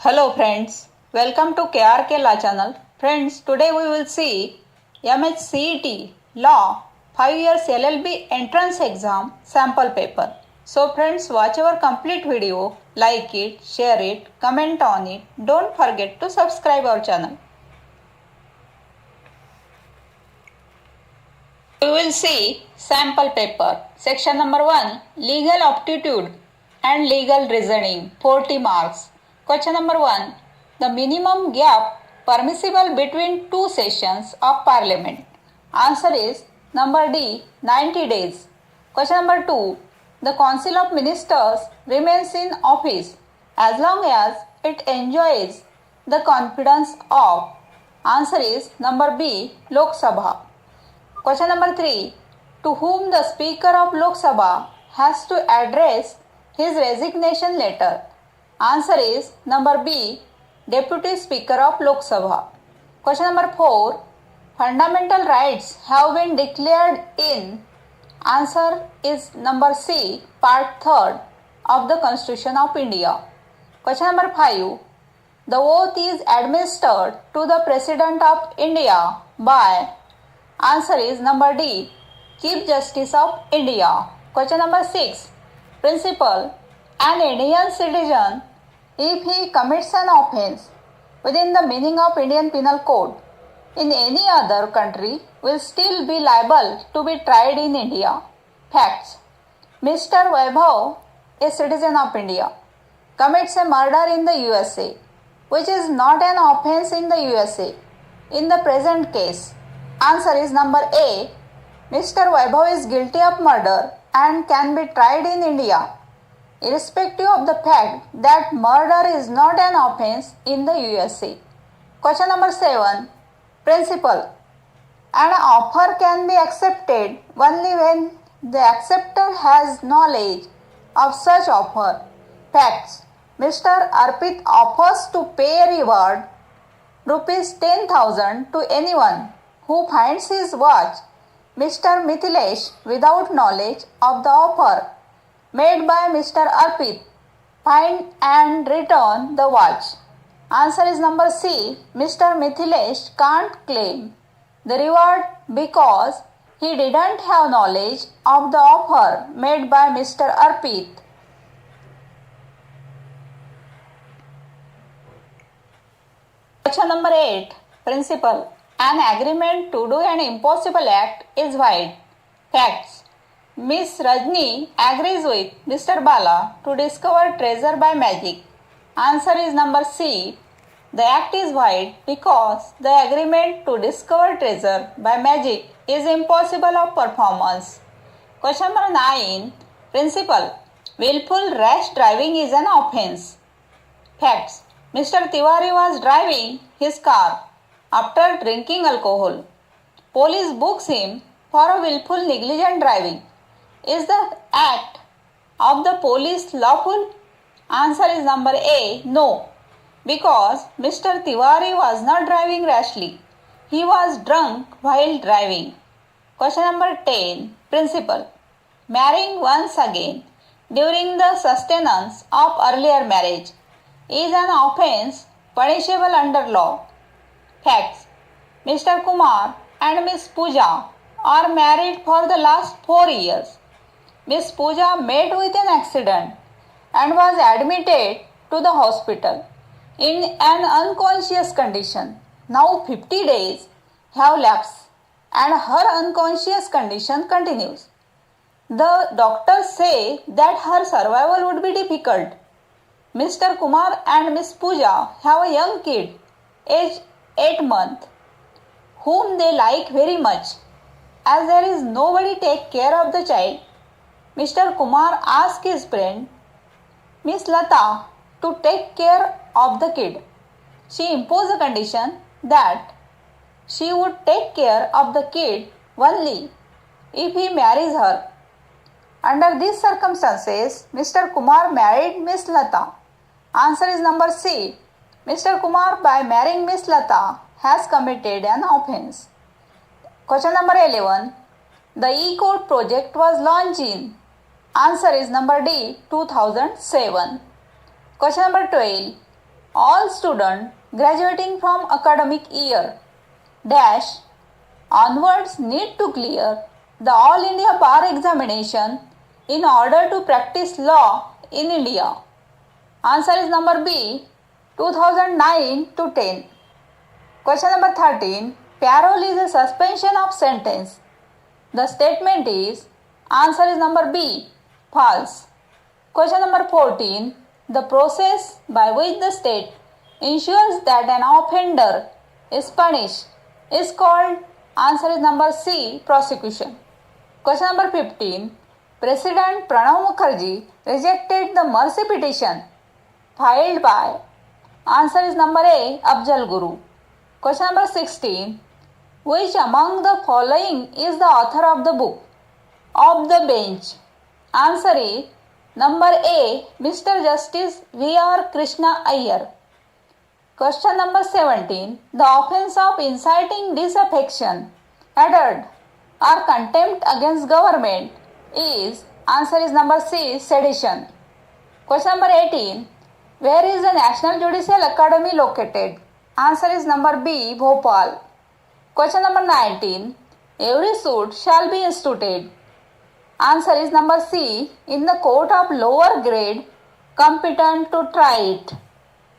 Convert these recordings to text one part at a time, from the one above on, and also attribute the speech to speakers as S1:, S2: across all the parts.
S1: Hello friends, welcome to KRK Law channel. Friends, today we will see MHCET Law 5 years LLB entrance exam sample paper. So friends, watch our complete video, like it, share it, comment on it. Don't forget to subscribe our channel. We will see sample paper. Section number 1, legal aptitude and legal reasoning, 40 marks. Question number 1, the minimum gap permissible between two sessions of parliament. Answer is number D, 90 days. Question number 2, the council of ministers remains in office as long as it enjoys the confidence of. Answer is number B, Lok Sabha. Question number 3. To whom the Speaker of Lok Sabha has to address his resignation letter? Answer is number B. Deputy Speaker of Lok Sabha. Question number 4. Fundamental rights have been declared in. Answer is number C. Part 3rd of the Constitution of India. Question number 5. The oath is administered to the President of India by. Answer is number D, Chief Justice of India. Question number 6. Principle. An Indian citizen, if he commits an offence within the meaning of Indian Penal Code in any other country, will still be liable to be tried in India. Facts. Mr. Vaibhav, a citizen of India, commits a murder in the USA, which is not an offence in the USA. In the present case, answer is number A. Mr. Vaibhav is guilty of murder and can be tried in India, irrespective of the fact that murder is not an offence in the USA. Question number 7. Principle. An offer can be accepted only when the acceptor has knowledge of such offer. Facts. Mr. Arpit offers to pay a reward rupees 10,000 to anyone who finds his watch, Mr. Mithilesh, without knowledge of the offer made by Mr. Arpit, find and return the watch. Answer is number C. Mr. Mithilesh can't claim the reward because he didn't have knowledge of the offer made by Mr. Arpit. Question number 8. Principle. An agreement to do an impossible act is void. Facts. Miss Rajni agrees with Mr. Bala to discover treasure by magic. Answer is number C. The act is void because the agreement to discover treasure by magic is impossible of performance. Question number 9. Principle. Willful rash driving is an offence. Facts. Mr. Tiwari was driving his car after drinking alcohol. Police books him for a willful negligent driving. Is the act of the police lawful? Answer is number A, no, because Mr. Tiwari was not driving rashly. He was drunk while driving. Question number 10. Principle. Marrying once again during the sustenance of earlier marriage is an offence punishable under law. Facts. Mr. Kumar and Miss Pooja are married for the last 4 years. Miss Pooja met with an accident and was admitted to the hospital in an unconscious condition. Now 50 days have lapsed and her unconscious condition continues. The doctors say that her survival would be difficult. Mr. Kumar and Miss Pooja have a young kid, aged 8 months, whom they like very much. As there is nobody take care of the child, Mr. Kumar asked his friend, Miss Lata, to take care of the kid. She imposed a condition that she would take care of the kid only if he marries her. Under these circumstances, Mr. Kumar married Miss Lata. Answer is number C. Mr. Kumar, by marrying Miss Lata, has committed an offence. Question number 11. The E-Code project was launched in. Answer is number D, 2007. Question number 12. all students graduating from academic year dash onwards need to clear the All India Bar examination in order to practice law in India. Answer is number B, 2009 to 10. Question number 13. Parole is a suspension of sentence. The statement is, answer is number B, false. Question number 14. The process by which the state ensures that an offender is punished is called, answer is number C, prosecution. Question number 15. President Pranab Mukherjee rejected the mercy petition filed by, answer is number A, Afzal Guru. Question number 16. Which among the following is the author of the book of the bench? Answer is number A, Mr. Justice V.R. Krishna Iyer. Question number 17. The offence of inciting disaffection, hatred or contempt against government is, answer is number C, sedition. Question number 18. Where is the National Judicial Academy located? Answer is number B, Bhopal. Question number 19. Every suit shall be instituted. Answer is number C, in the court of lower grade competent to try it.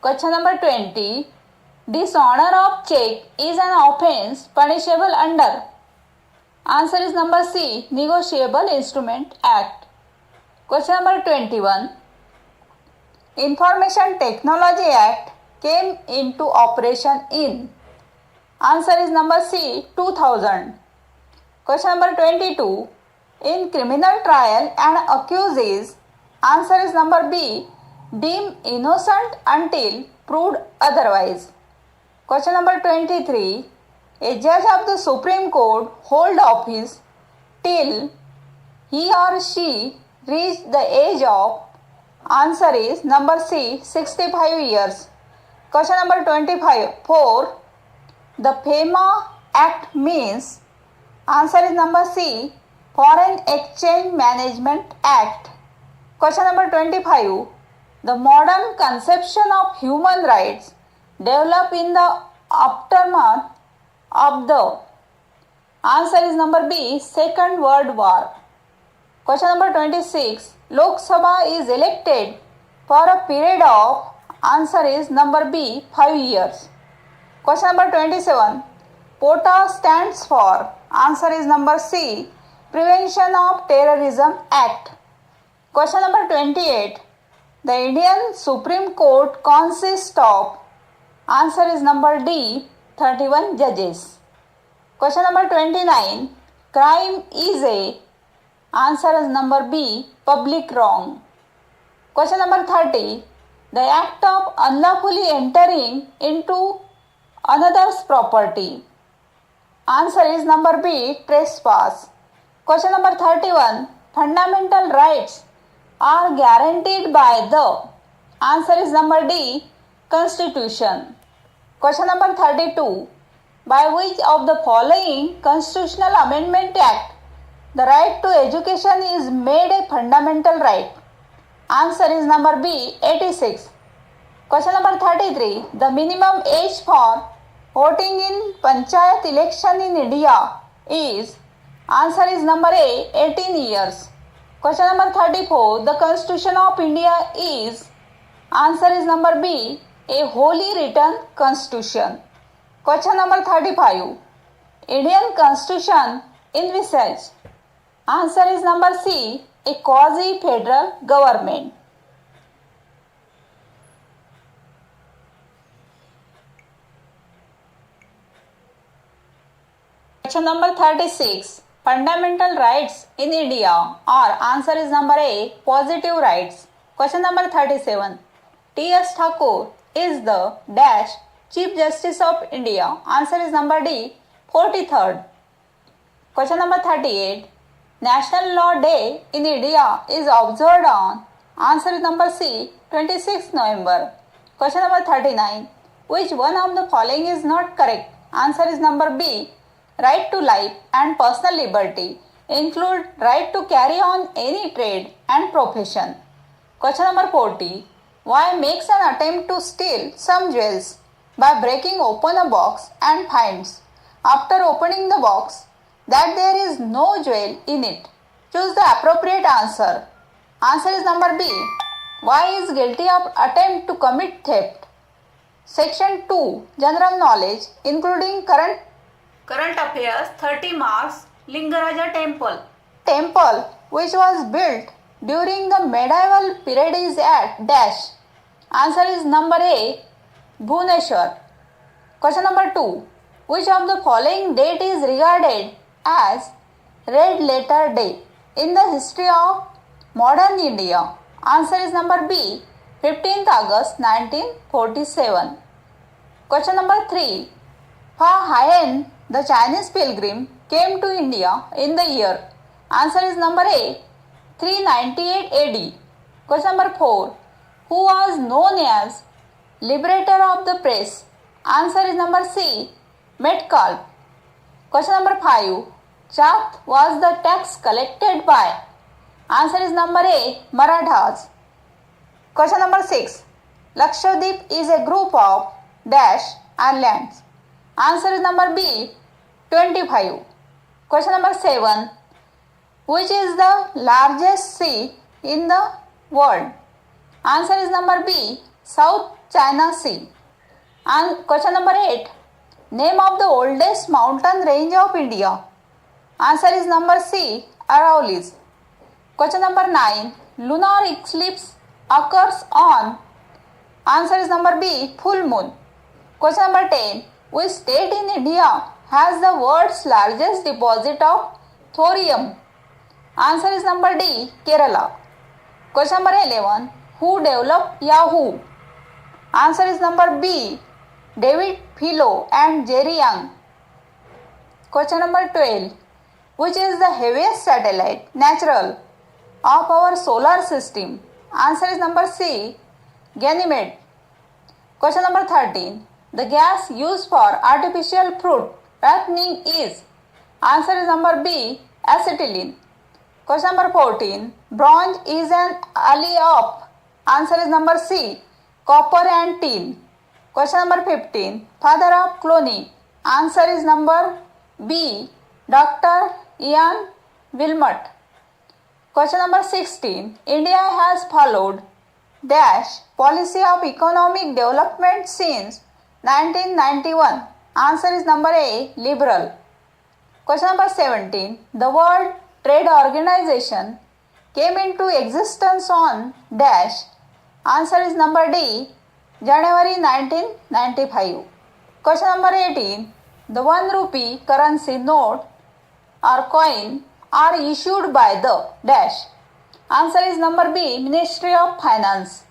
S1: Question number 20. Dishonor of check is an offence punishable under. Answer is number C, Negotiable Instrument Act. Question number 21. Information Technology Act came into operation in. Answer is number C, 2000. Question number 22. In criminal trial and accuses, answer is number B, deemed innocent until proved otherwise. Question number 23. A judge of the Supreme Court hold office till he or she reach the age of, answer is number C, 65 years. Question number 24. The FEMA Act means, answer is number C, Foreign Exchange Management Act. Question number 25. The modern conception of human rights developed in the aftermath of the, answer is number B, Second World War. Question number 26. Lok Sabha is elected for a period of, answer is number B, 5 years. Question number 27. POTA stands for, answer is number C, Prevention of Terrorism Act. Question number 28. The Indian Supreme Court consists of, answer is number D, 31 judges. Question number 29. Crime is a, answer is number B, public wrong. Question number 30. The act of unlawfully entering into another's property. Answer is number B, trespass. Question number 31. Fundamental rights are guaranteed by the, answer is number D, Constitution. Question number 32. By which of the following Constitutional Amendment Act the right to education is made a fundamental right? Answer is number B, 86. Question number 33. The minimum age for voting in Panchayat election in India is, answer is number A, 18 years. Question number 34. The Constitution of India is, answer is number B, a wholly written constitution. Question number 35. Indian Constitution envisages, answer is number C, a quasi-federal government. Question number 36. Fundamental rights in India are, answer is number A, positive rights. Question number 37. T.S. Thakur is the dash Chief Justice of India. Answer is number D, 43rd. Question number 38. National Law Day in India is observed on, answer is number C, 26th November. Question number 39. Which one of the following is not correct? Answer is number B, right to life and personal liberty include right to carry on any trade and profession. Question number 40. Y makes an attempt to steal some jewels by breaking open a box and finds, after opening the box, that there is no jewel in it. Choose the appropriate answer. Answer is number B. Y is guilty of attempt to commit theft. Section 2 General Knowledge including current affairs 30 marks. Lingaraja Temple. Temple which was built during the medieval period is at dash. Answer is number A. Bhubaneswar. Question number 2. Which of the following date is regarded as Red Letter Day in the history of modern India? Answer is number B. 15th August 1947. Question number 3. Fa Hien, the Chinese pilgrim, came to India in the year. Answer is number A. 398 AD. Question number 4. Who was known as liberator of the press? Answer is number C. Metcalfe. Question number 5. Chath was the tax collected by? Answer is number A. Marathas. Question number 6. Lakshadweep is a group of dash islands. Answer is number B. 25. Question number 7. Which is the largest sea in the world? Answer is number B. South China Sea. And question number 8. Name of the oldest mountain range of India. Answer is number C. Aravallis. Question number 9. Lunar eclipse occurs on? Answer is number B. Full moon. Question number 10. Which state in India has the world's largest deposit of thorium? Answer is number D. Kerala. Question number 11. Who developed Yahoo? Answer is number B. David Filo and Jerry Yang. Question number 12. Which is the heaviest satellite, natural, of our solar system? Answer is number C. Ganymede. Question number 13. The gas used for artificial fruit ripening is? Answer is number B. Acetylene. Question number 14. Bronze is an alloy of? Answer is number C. Copper and tin. Question number 15. Father of cloning. Answer is number B. Dr. Ian Wilmot. Question number 16. India has followed dash policy of economic development since 1991. Answer is number A. Liberal. Question number 17. The World Trade Organization came into existence on dash. Answer is number D. January 1995. Question number 18. The 1 rupee currency note or coin are issued by the dash. Answer is number B. Ministry of Finance.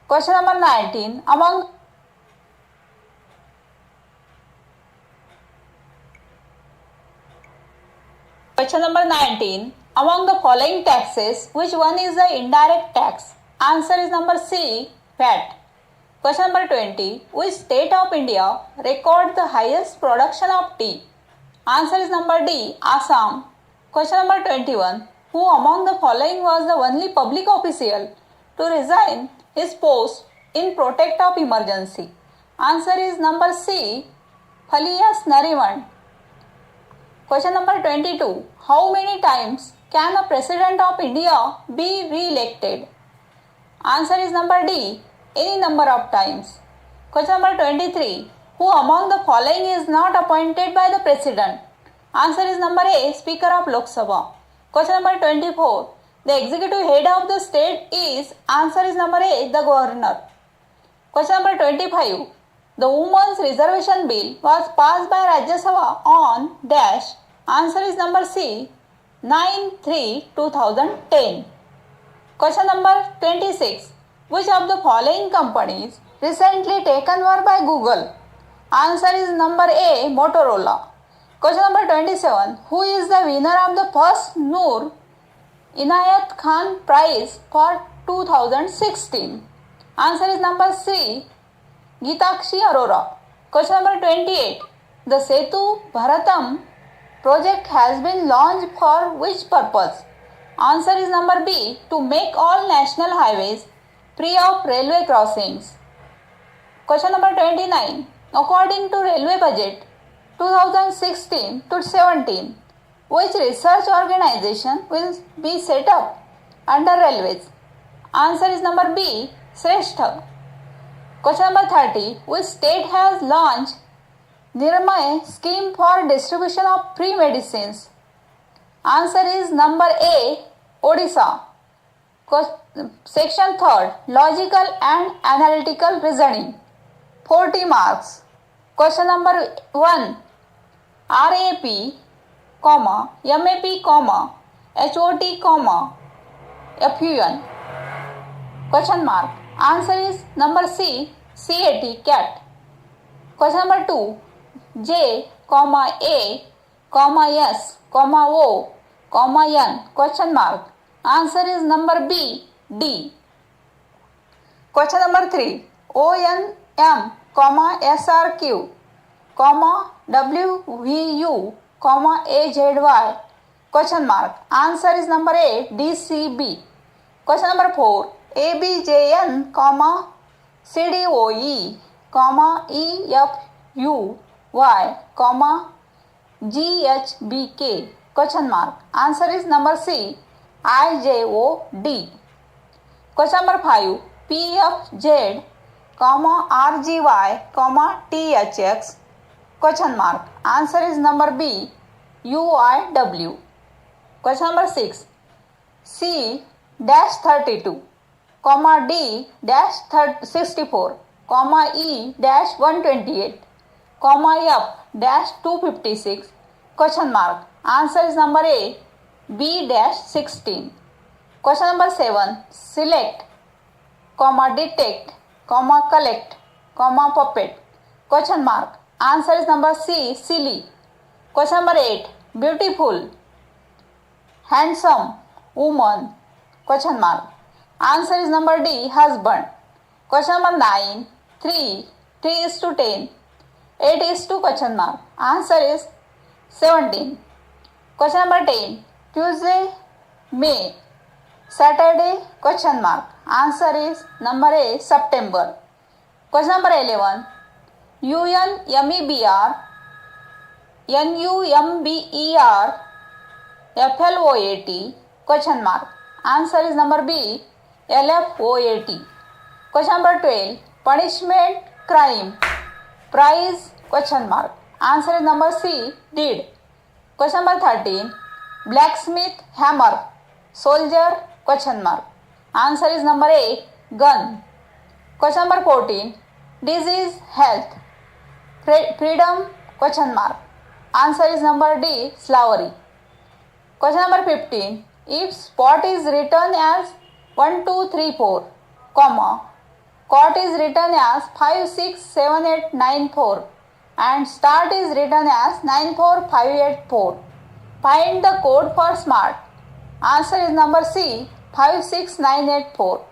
S1: Question number 19. Question number 19. Among the following taxes, which one is the indirect tax? Answer is number C. VAT. Question number 20. Which state of India record the highest production of tea? Answer is number D. Assam. Question number 21. Who among the following was the only public official to resign his post in protect of emergency? Answer is number C. Phalias Nariman. Question number 22. How many times can a President of India be re-elected? Answer is number D. Any number of times. Question number 23. Who among the following is not appointed by the President? Answer is number A. Speaker of Lok Sabha. Question number 24. The executive head of the state is? Answer is number A. The Governor. Question number 25. The Women's Reservation Bill was passed by Rajya Sabha on dash. Answer is number C. 9/3/2010. Question number 26. Which of the following companies recently taken over by Google? Answer is number A. Motorola. Question number 27. Who is the winner of the first Noor Inayat Khan Prize for 2016? Answer is number C. Geetakshi Arora. Question number 28. The Setu Bharatam project has been launched for which purpose? Answer is number B. To make all national highways free of railway crossings. Question number 29. According to railway budget 2016 to 17, which research organization will be set up under railways? Answer is number B, Shrestha. Question number 30. Which state has launched Nirmay scheme for distribution of free medicines? Answer is number A, Odisha. Section 3rd, Logical and Analytical Reasoning, 40 marks. Question number 1. RAP, MAP, HOT, FUN. Question mark. Answer is number C, CAT, cat. Question number 2. J, A, S, O, N. Question mark. Answer is number B, D. Question number 3. ONM, SRQ, WVU, AZY. Question mark. Answer is number A, DCB. Question number 4. ABJN, CDOE, EFUY, GHBK. Question mark. Answer is number C, IJOD. Question number 5. PFZ, RGY, THX. Question mark. Answer is number B, UIW. Question number 6. C-32, D-64, E-128, F-256. Question mark. Answer is number A, B-16. Question number 7. Select, detect, collect, puppet. Question mark. Answer is number C, silly. Question number 8. Beautiful, handsome, woman. Question mark. Answer is number D, husband. Question number 9. 3 is to 10, 8 is to question mark. Answer is 17. Question number 10. Tuesday, May. Saturday, question mark. Answer is number A, September. Question number 11. UNMEBR, NUMBER, FLOAT. Question mark. Answer is number B, LFOAT. Question number 12. Punishment, crime, prize, question mark. Answer is number C, deed. Question number 13. Blacksmith, hammer, soldier, question mark. Answer is number A, gun. Question number 14. Disease, health, freedom, question mark. Answer is number D, slavery. Question number 15. If spot is written as 1, 2, 3, 4, cot is written as 5, 6, 7, 8, 9, 4 and start is written as 9, 4, 5, 8, 4. Find the code for smart. Answer is number C, 5, 6, 9, 8, 4.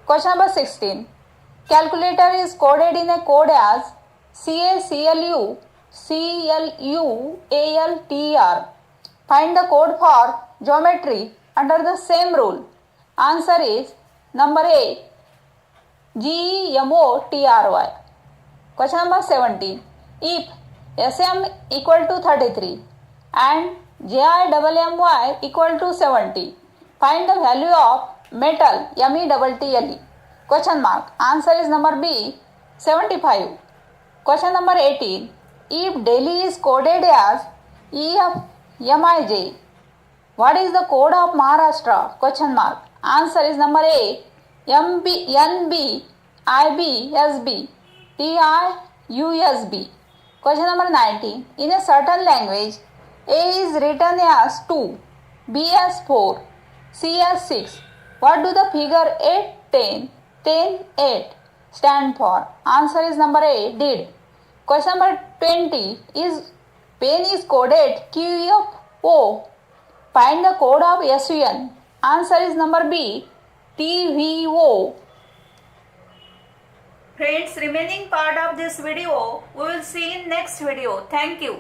S1: Question number 16. Calculator is coded in a code as CACLU, CLUALTR. Find the code for geometry under the same rule. Answer is number A, GEMOTRY. Question number 17. If SM equal to 33 and JIMMY equal to 70, find the value of metal METTLE. Question mark. Answer is number B, 75. Question number 18. If Delhi is coded as EFMIJ, what is the code of Maharashtra? Question mark. Answer is number A, NB, IB, SB, TIUSB. Question number 19. In a certain language, A is written as 2, B as 4, C as 6. What do the figure 8, 10, 10, 8 stand for? Answer is number A, did. Question number 20. Pen is coded QFO. Find the code of SUN. Answer is number B, TVO. Friends, remaining part of this video we will see in next video. Thank you.